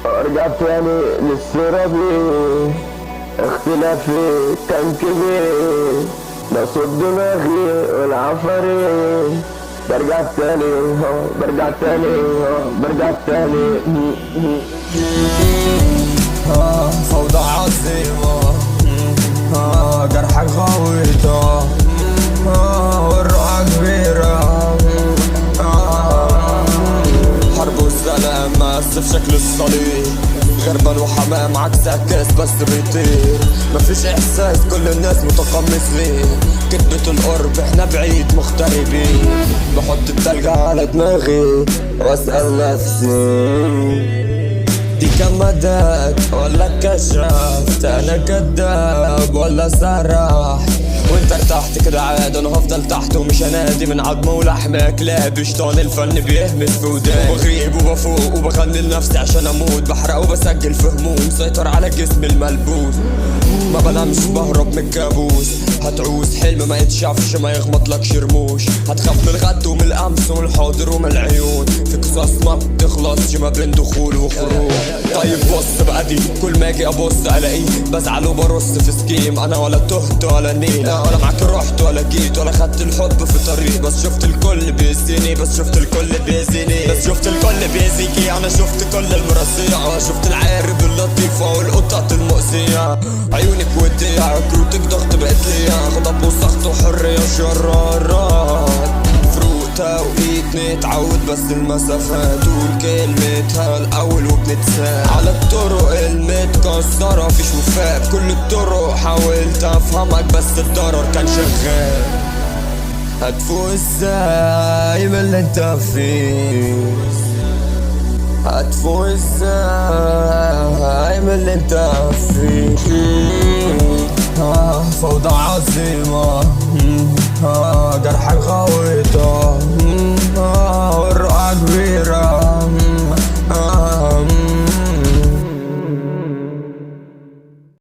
ارجع تاني للصورة دي، اختلافي كان كبير، بصد دماغي والعفاريت. برجع تاني برجع تاني برجع تاني. فوضى عظيمة، جرحك غويطة، والروحة كبيرة. حرب والسلام مقص شكل الصليب، غربان وحمام عكس عكاس بس بيطير. مفيش احساس كل الناس متقمصين، كتبة القرب احنا بعيد مغتربين. بحط التلج على دماغي واسأل نفسي، دي كمادات ولا كشفت؟ انا كداب ولا سرح؟ وانت ارتحت كده عاد، انا هفضل تحت ومش هنادي من عظمه ولحمه كلاب. شيطان الفن بيهمس في وداني، وبغيب وبفوق وبغني لنفسي عشان اموت. بحرق وبسجل في هموم، مسيطر على جسمي الملبوس. ما بنامش بهرب من الكابوس، هتعوز حلم ما يتشافش ما يغمضلكش رموش. هتخاف من الغد ومن الامس ومن الحاضر ومن العيون، في قصص ما بتخلصش ما بين دخول وخروج. طيب بص بقى دي، كل ما اجي ابص الاقيه بزعل وبرص في سكيم. انا ولا تهت ولا نيلة ولا معاك رحت ولا جيت ولا خدت الحب في طريق. بس شفت الكل بيأذيني، بس شفت الكل بيأذيني، بس شفت الكل بيأذيكي. انا شفت كل المراسية، شفت العارب اللطيفة والقطط المؤذية. عيونك ودية كروتك ضغط بقت ليا، غضب وسخط وحرية وشرارات. فروق توقيت نتعود بس المسافات، والكلمتها الأول وبنتسال على الطرق المتكسرة. فيش وفاء بكل الطرق، حاولت أفهمك بس الضرر كان شغال. هتفوق ازاي من اللي انت فيه؟ هتفوق ازاي من اللي انت فيه؟ فوضى عظيمة، جرحك غويطة،